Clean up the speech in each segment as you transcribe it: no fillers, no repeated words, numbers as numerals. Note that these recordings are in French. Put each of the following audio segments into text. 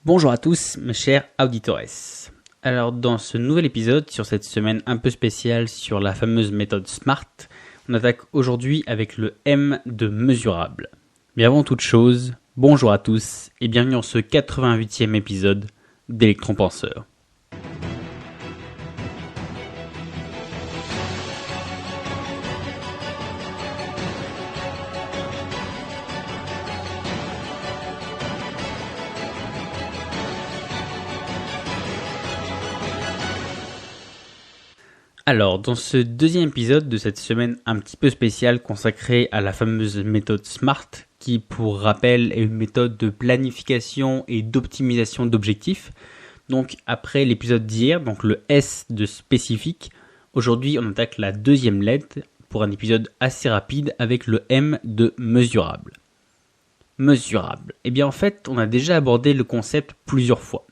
Bonjour à tous, mes chers auditores. Alors, dans ce nouvel épisode, sur cette semaine un peu spéciale sur la fameuse méthode SMART, on attaque aujourd'hui avec le M de mesurable. Mais avant toute chose, bonjour à tous et bienvenue dans ce 88e épisode d'Electron Penseur. Alors, dans ce deuxième épisode de cette semaine un petit peu spéciale consacrée à la fameuse méthode SMART, qui pour rappel est une méthode de planification et d'optimisation d'objectifs. Donc après l'épisode d'hier, donc le S de spécifique, aujourd'hui on attaque la deuxième lettre pour un épisode assez rapide avec le M de mesurable. Mesurable. Eh bien en fait, on a déjà abordé le concept plusieurs fois.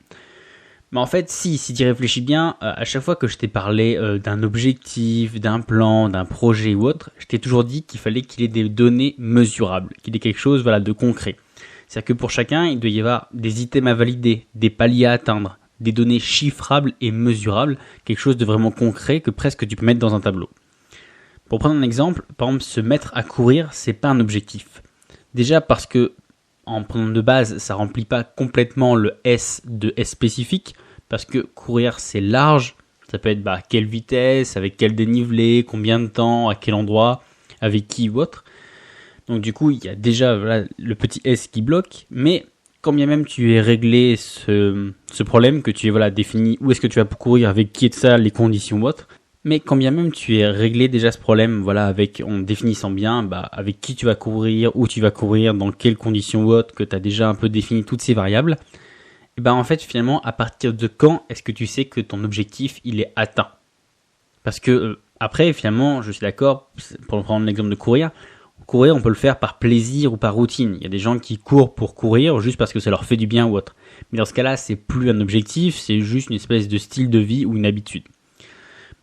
Mais en fait, si tu y réfléchis bien, à chaque fois que je t'ai parlé d'un objectif, d'un plan, d'un projet ou autre, je t'ai toujours dit qu'il fallait qu'il ait des données mesurables, qu'il ait quelque chose de concret. C'est-à-dire que pour chacun, il doit y avoir des items à valider, des paliers à atteindre, des données chiffrables et mesurables, quelque chose de vraiment concret que presque tu peux mettre dans un tableau. Pour prendre un exemple, par exemple, se mettre à courir, c'est pas un objectif. Déjà parce que en prenant de base, ça remplit pas complètement le S de S spécifique, parce que courir c'est large, ça peut être à quelle vitesse, avec quel dénivelé, combien de temps, à quel endroit, avec qui ou autre. Donc du coup, il y a déjà le petit S qui bloque, mais quand bien même tu aies réglé ce problème, que tu aies défini où est-ce que tu vas courir, avec qui et de ça, les conditions ou autre, mais quand bien même tu aies réglé déjà ce problème, en définissant bien, avec qui tu vas courir, où tu vas courir, dans quelles conditions ou autres, que tu as déjà un peu défini toutes ces variables, et en fait finalement, à partir de quand est-ce que tu sais que ton objectif il est atteint? Parce que après finalement, je suis d'accord, pour prendre l'exemple de courir, on peut le faire par plaisir ou par routine. Il y a des gens qui courent pour courir juste parce que ça leur fait du bien ou autre. Mais dans ce cas-là, c'est plus un objectif, c'est juste une espèce de style de vie ou une habitude.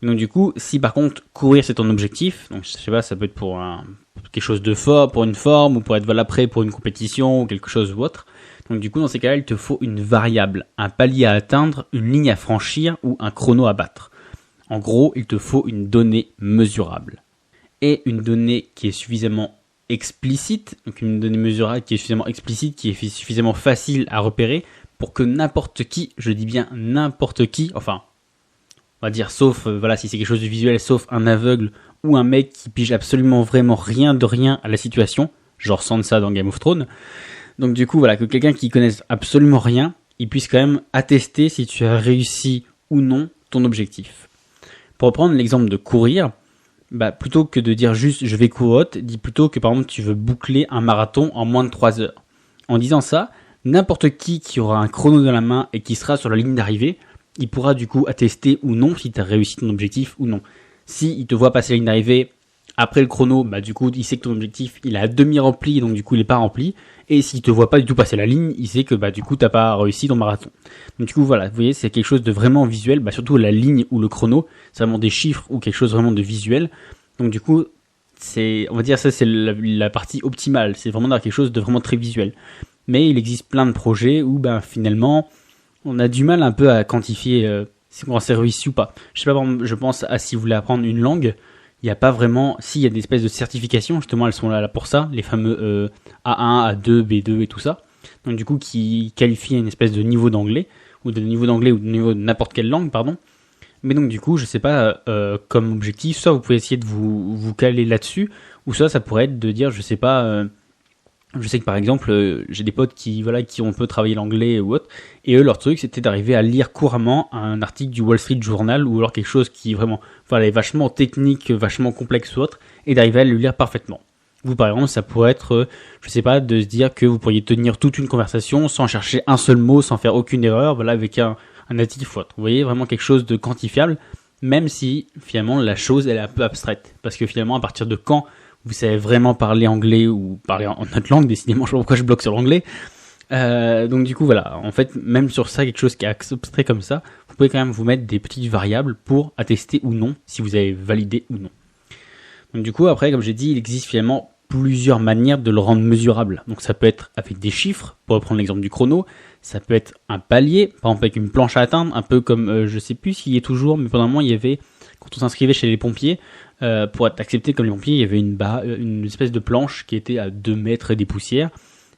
Donc du coup, si par contre courir c'est ton objectif, donc je sais pas, ça peut être pour quelque chose de fort, pour une forme, ou pour être prêt pour une compétition ou quelque chose ou autre. Donc du coup, dans ces cas-là, il te faut une variable, un palier à atteindre, une ligne à franchir ou un chrono à battre. En gros, il te faut une donnée mesurable. Et une donnée qui est suffisamment explicite, donc une donnée mesurable qui est suffisamment explicite, qui est suffisamment facile à repérer pour que n'importe qui, je dis bien n'importe qui, enfin, on va dire sauf si c'est quelque chose de visuel, sauf un aveugle ou un mec qui pige absolument vraiment rien de rien à la situation, genre Sansa dans Game of Thrones. Donc du coup que quelqu'un qui connaisse absolument rien, il puisse quand même attester si tu as réussi ou non ton objectif. Pour reprendre l'exemple de courir, plutôt que de dire juste je vais courir, dis plutôt que par exemple tu veux boucler un marathon en moins de 3 heures. En disant ça, n'importe qui aura un chrono dans la main et qui sera sur la ligne d'arrivée, il pourra du coup attester ou non si tu as réussi ton objectif ou non. Si il te voit passer la ligne d'arrivée après le chrono, du coup il sait que ton objectif il est à demi rempli, donc du coup il est pas rempli. Et s'il te voit pas du tout passer la ligne, il sait que du coup t'as pas réussi ton marathon. Donc du coup vous voyez, c'est quelque chose de vraiment visuel, surtout la ligne ou le chrono, c'est vraiment des chiffres ou quelque chose vraiment de visuel. Donc du coup c'est la partie optimale, c'est vraiment dans quelque chose de vraiment très visuel. Mais il existe plein de projets où finalement on a du mal un peu à quantifier si on s'est réussi ou pas. Je sais pas, je pense à si vous voulez apprendre une langue, il n'y a pas vraiment, il y a des espèces de certifications, justement elles sont là pour ça, les fameux A1, A2, B2 et tout ça. Donc du coup qui qualifient une espèce de niveau d'anglais, ou de niveau d'anglais ou de niveau de n'importe quelle langue, pardon. Mais donc du coup, je sais pas, comme objectif, soit vous pouvez essayer de vous caler là-dessus, ou soit ça pourrait être de dire, je sais pas, je sais que par exemple, j'ai des potes qui ont un peu travaillé l'anglais ou autre, et eux leur truc c'était d'arriver à lire couramment un article du Wall Street Journal ou alors quelque chose qui vraiment est vachement technique, vachement complexe ou autre, et d'arriver à le lire parfaitement. Vous par exemple, ça pourrait être, je sais pas, de se dire que vous pourriez tenir toute une conversation sans chercher un seul mot, sans faire aucune erreur, avec un natif ou autre. Vous voyez, vraiment quelque chose de quantifiable, même si finalement la chose elle est un peu abstraite, parce que finalement à partir de quand vous savez vraiment parler anglais ou parler en autre langue, décidément je sais pas pourquoi je bloque sur l'anglais. Donc du coup en fait même sur ça, quelque chose qui est abstrait comme ça, vous pouvez quand même vous mettre des petites variables pour attester ou non si vous avez validé ou non. Donc du coup après, comme j'ai dit, il existe finalement plusieurs manières de le rendre mesurable. Donc ça peut être avec des chiffres, pour reprendre l'exemple du chrono, ça peut être un palier, par exemple avec une planche à atteindre, un peu comme, je sais plus s'il y est toujours, mais pendant un moment il y avait, quand on s'inscrivait chez les pompiers, pour être accepté comme les pompiers, il y avait une espèce de planche qui était à 2 mètres et des poussières.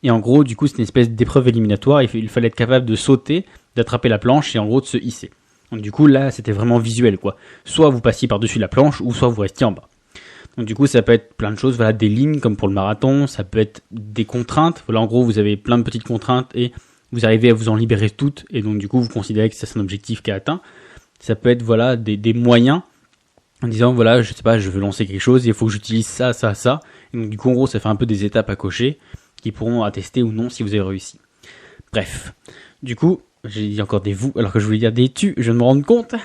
Et en gros, du coup, c'est une espèce d'épreuve éliminatoire. Il fallait être capable de sauter, d'attraper la planche et en gros de se hisser. Donc du coup, là, c'était vraiment visuel, quoi. Soit vous passiez par-dessus la planche, ou soit vous restiez en bas. Donc du coup, ça peut être plein de choses, voilà, des lignes comme pour le marathon, ça peut être des contraintes. Voilà, en gros, vous avez plein de petites contraintes et vous arrivez à vous en libérer toutes, et donc du coup, vous considérez que c'est un objectif qui est atteint. Ça peut être, voilà, des moyens, en disant, voilà, je sais pas, je veux lancer quelque chose, il faut que j'utilise ça, ça, ça. Et donc du coup, en gros, ça fait un peu des étapes à cocher, qui pourront attester ou non si vous avez réussi. Bref, du coup, j'ai dit encore des vous, alors que je voulais dire des tu, je me rends compte.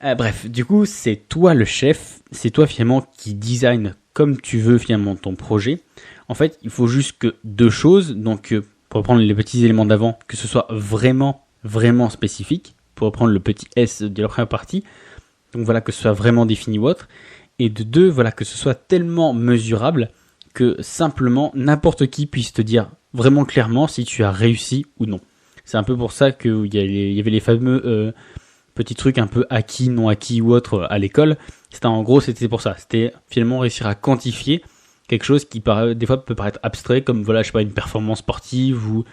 Bref, du coup, c'est toi le chef, c'est toi finalement qui design comme tu veux finalement ton projet. En fait, il faut juste que 2 choses, donc pour reprendre les petits éléments d'avant, que ce soit vraiment, vraiment spécifique, pour reprendre le petit S de la première partie, donc voilà, que ce soit vraiment défini ou autre, et de 2, voilà, que ce soit tellement mesurable que simplement n'importe qui puisse te dire vraiment clairement si tu as réussi ou non. C'est un peu pour ça qu'il y avait les fameux petits trucs un peu acquis, non acquis ou autres à l'école. C'était pour ça. C'était finalement réussir à quantifier quelque chose qui des fois peut paraître abstrait, comme voilà, je sais pas, une performance sportive ou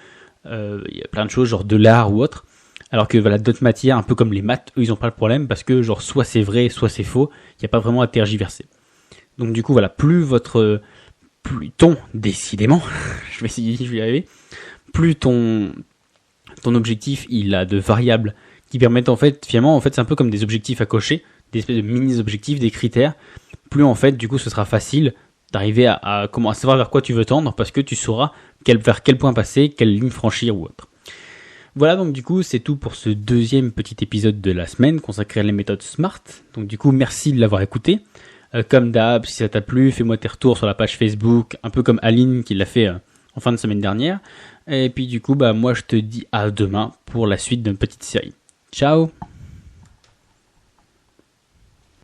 il y a plein de choses genre de l'art ou autre. Alors que voilà, d'autres matières, un peu comme les maths, eux ils ont pas le problème parce que genre soit c'est vrai, soit c'est faux. Il n'y a pas vraiment à tergiverser. Donc du coup voilà, décidément, je vais y arriver, plus ton objectif, il a de variables qui permettent en fait, finalement, c'est un peu comme des objectifs à cocher, des espèces de mini-objectifs, des critères, plus en fait, du coup, ce sera facile d'arriver à savoir vers quoi tu veux tendre, parce que tu sauras vers quel point passer, quelle ligne franchir ou autre. Voilà, donc du coup, c'est tout pour ce deuxième petit épisode de la semaine consacré à les méthodes SMART. Donc du coup, merci de l'avoir écouté. Comme d'hab, si ça t'a plu, fais-moi tes retours sur la page Facebook, un peu comme Aline qui l'a fait en fin de semaine dernière. Et puis du coup, moi je te dis à demain pour la suite d'une petite série. Ciao!